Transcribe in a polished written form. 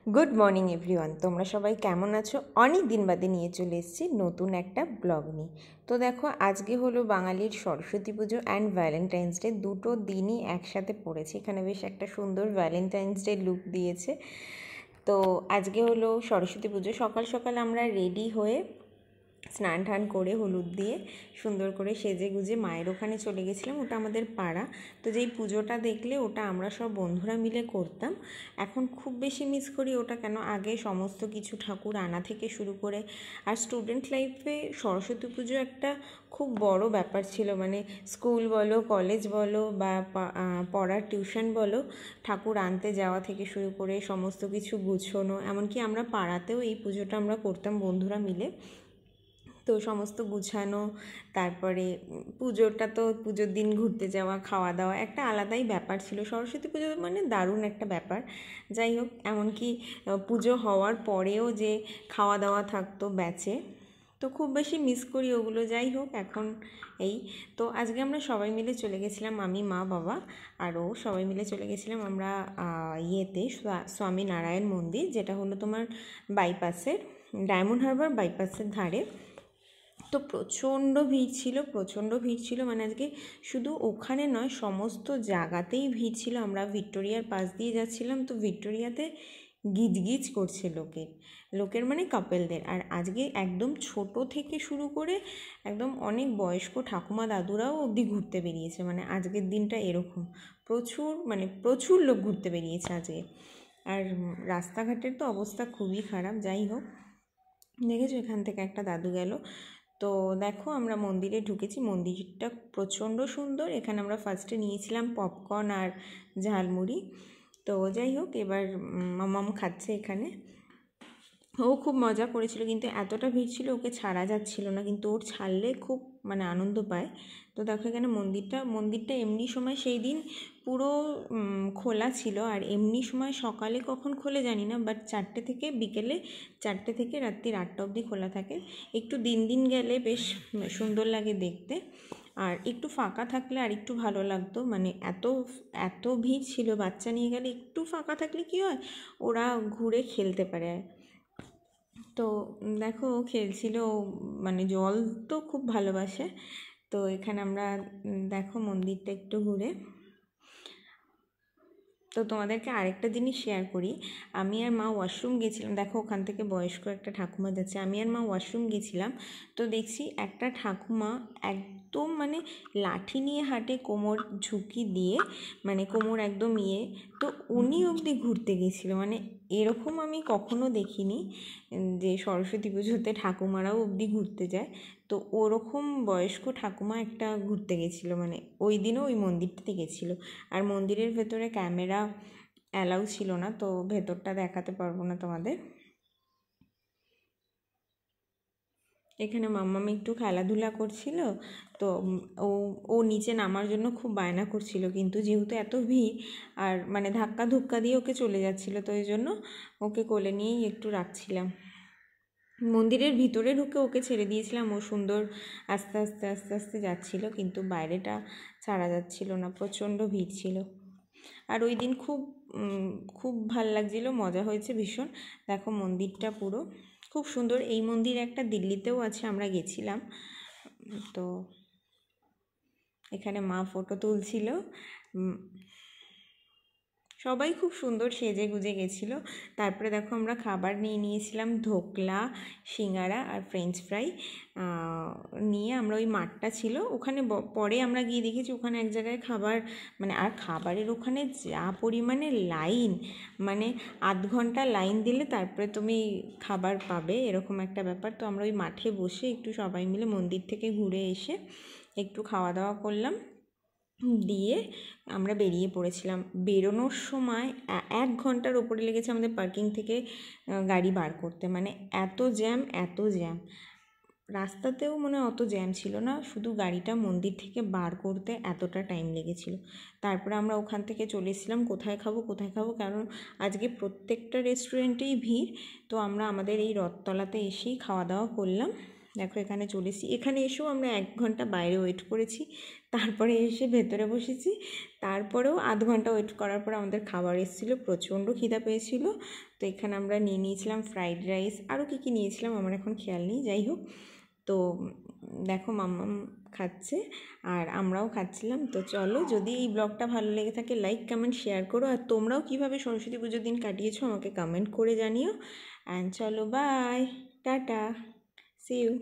Good morning everyone, তোমরা সবাই কেমন আছো? অনেক দিন বাদে নিয়ে চলে এসেছি নতুন একটা ব্লগ নিয়ে। তো দেখো, আজকে হলো বাঙালির সরস্বতী পুজো অ্যান্ড ভ্যালেন্টাইন্স ডে, দুটো দিনই একসাথে পড়েছে। এখানে বেশ একটা সুন্দর ভ্যালেন্টাইন্স ডে লুক দিয়েছে। তো আজকে হলো সরস্বতী পুজো। সকাল সকাল আমরা রেডি হয়ে স্নান টান করে হলুদ দিয়ে সুন্দর করে সেজে গুজে মায়ের ওখানে চলে গেছিলাম। ওটা আমাদের পাড়া। তো যেই পুজোটা দেখলে ওটা আমরা সব বন্ধুরা মিলে করতাম। এখন খুব বেশি মিস করি ওটা, কেন আগে সমস্ত কিছু ঠাকুর আনা থেকে শুরু করে, আর স্টুডেন্ট লাইফে সরস্বতী পুজো একটা খুব বড় ব্যাপার ছিল। মানে স্কুল বলো, কলেজ বলো, বা পড়ার টিউশন বলো, ঠাকুর আনতে যাওয়া থেকে শুরু করে সমস্ত কিছু গুছোনো, এমনকি আমরা পাড়াতেও এই পুজোটা আমরা করতাম বন্ধুরা মিলে। তো সমস্ত গুছানো, তারপরে পুজোটা, তো পুজোর দিন ঘুরতে যাওয়া, খাওয়া দাওয়া একটা আলাদাই ব্যাপার ছিল। সরস্বতী পুজো মানে দারুণ একটা ব্যাপার। যাই হোক, এমনকি পুজো হওয়ার পরেও যে খাওয়া দাওয়া থাকতো ব্যাচে, তো খুব বেশি মিস করি ওগুলো। যাই হোক, এখন এই তো আজকে আমরা সবাই মিলে চলে গেছিলাম, আমি, মা, বাবা আরও সবাই মিলে চলে গেছিলাম আমরা ইয়েতে, স্বামী নারায়ণ মন্দির, যেটা হলো তোমার বাইপাসের, ডায়মন্ড হারবার বাইপাসের ধারে। তো প্রচণ্ড ভিড় ছিল, প্রচণ্ড ভিড় ছিল। মানে আজকে শুধু ওখানে নয়, সমস্ত জায়গাতেই ভিড় ছিল। আমরা ভিক্টোরিয়ার পাশ দিয়ে যাচ্ছিলাম, তো ভিক্টোরিয়াতে গিজগিজ করছে লোকের মানে কাপেলদের। আর আজকে একদম ছোট থেকে শুরু করে একদম অনেক বয়স্ক ঠাকুমা দাদুরাও অবধি ঘুরতে বেরিয়েছে। মানে আজকের দিনটা এরকম প্রচুর লোক ঘুরতে বেরিয়েছে আজকে। আর রাস্তাঘাটের তো অবস্থা খুবই খারাপ। যাই হোক, দেখেছো এখান থেকে একটা দাদু গেল। তো দেখো, আমরা মন্দিরে ঢুকেছি। মন্দিরটা প্রচণ্ড সুন্দর। এখানে আমরা ফার্স্টে নিয়েছিলাম পপকর্ন আর ঝালমুড়ি। তো যাই হোক, এবার মামাম খাচ্ছে এখানে। ও খুব মজা করেছিল, কিন্তু এতটা ভিড় ছিল ওকে ছাড়া যাচ্ছিল না, কিন্তু ওর ছাড়লে খুব আনন্দ পায়। তো দেখো এখানে মন্দিরটা এমনি সময় সেই দিন পুরো খোলা ছিল। আর এমনি সময় সকালে কখন খোলে জানি না, বাট বিকেলে 4টে থেকে রাত্রির 8টা অবধি খোলা থাকে। একটু দিন গেলে বেশ সুন্দর লাগে দেখতে। আর একটু ফাঁকা থাকলে আর একটু ভালো লাগতো। মানে এত ভিড় ছিল, বাচ্চা নিয়ে গেলে একটু ফাঁকা থাকলে কি হয়, ওরা ঘুরে খেলতে পারে। তো দেখো খেলছিল, জল তো খুব ভালোবাসে। তো এখানে আমরা দেখো মন্দিরটা একটু ঘুরে। তো তোমাদেরকে আরেকটা জিনিস শেয়ার করি। আমি আর মা ওয়াশরুম গেছিলাম। দেখো ওখান থেকে বয়স্ক একটা ঠাকুমা যাচ্ছে। আমি আর মা ওয়াশরুম গেছিলাম, তো দেখছি একটা ঠাকুমা একদম লাঠি নিয়ে হাঁটে, কোমর ঝুঁকি দিয়ে, কোমর একদম তো উনি অবধি ঘুরতে গেছিলো। এরকম আমি কখনো দেখিনি যে সরস্বতী পুজোতে ঠাকুমারাও অবধি ঘুরতে যায়। তো ওরকম বয়স্ক ঠাকুমা একটা ঘুরতে গেছিলো, ওই দিনও ওই মন্দিরটাতে গেছিলো। আর মন্দিরের ভেতরে ক্যামেরা অ্যালাউ ছিল না, তো ভেতরটা দেখাতে পারবো না তোমাদের। এখানে মাম্মাম একটু খেলাধুলা করছিল। তো ও ও নিচে নামার জন্য খুব বায়না করছিল, কিন্তু যেহেতু এত ভিড় আর ধাক্কা ধুক্কা দিয়ে ওকে চলে যাচ্ছিলো, তো এই জন্য ওকে কোলে নিয়েই একটু রাখছিলাম। মন্দিরের ভিতরে ঢুকে ওকে ছেড়ে দিয়েছিলাম, ও সুন্দর আস্তে আস্তে আস্তে আস্তে যাচ্ছিলো, কিন্তু বাইরেটা ছাড়া যাচ্ছিল না, প্রচণ্ড ভিড় ছিল। আর ওই দিন খুব ভাল লাগছিলো, মজা হয়েছে ভীষণ। দেখো মন্দিরটা পুরো খুব সুন্দর। এই মন্দির একটা দিল্লিতেও আছে, আমরা গেছিলাম। তো এখানে মা ফটো তুলছিল। সবাই খুব সুন্দর সেজে গুজে গেছিলো। তারপরে দেখো আমরা খাবার নিয়েছিলাম, ধোকলা, সিঙ্গারা আর ফ্রেঞ্চ ফ্রাই নিয়ে আমরা ওই মাঠটা ছিল ওখানে, পরে আমরা গিয়ে দেখেছি ওখানে এক জায়গায় খাবার, আর খাবারের ওখানে যা পরিমাণে লাইন, আধ ঘন্টা লাইন দিলে তারপরে তুমি খাবার পাবে, এরকম একটা ব্যাপার। তো আমরা ওই মাঠে বসে একটু সবাই মিলে মন্দির থেকে ঘুরে এসে একটু খাওয়া দাওয়া করলাম, দিয়ে আমরা বেরিয়ে পড়েছিলাম। বেরোনোর সময় 1 ঘন্টার ওপরে লেগেছে আমাদের পার্কিং থেকে গাড়ি বার করতে। এত জ্যাম। রাস্তাতেও অত জ্যাম ছিল না, শুধু গাড়িটা মন্দির থেকে বার করতে এতটা টাইম লেগেছিল। তারপরে আমরা ওখান থেকে চলে এসেছিলাম কোথায় খাবো, কারণ আজকে প্রত্যেকটা রেস্টুরেন্টেই ভিড়। তো আমরা আমাদের এই রথতলাতে এসেই খাওয়া দাওয়া করলাম। দেখো এখানে চলে এসেছি। এখানে এসেও আমরা 1 ঘন্টা বাইরে ওয়েট করেছি, তারপরে এসে ভেতরে বসেছি। তারপরেও আধ ঘন্টা ওয়েট করার পর আমাদের খাবার এসেছিলো, প্রচণ্ড খিদা পেয়েছিল। তো এখানে আমরা নিয়ে নিয়েছিলাম ফ্রাইড রাইস, আরও কী কী নিয়েছিলাম আমার এখন খেয়াল নেই, যাই হোক। তো দেখো মাম্মাম খাচ্ছে আর আমরাও খাচ্ছিলাম। তো চলো, যদি এই ব্লগটা ভালো লেগে থাকে লাইক কমেন্ট শেয়ার করো, আর তোমরাও কীভাবে সরস্বতী পুজোর দিন কাটিয়েছো আমাকে কমেন্ট করে জানিও। অ্যান্ড চলো, বাই, টাটা, সি ইউ।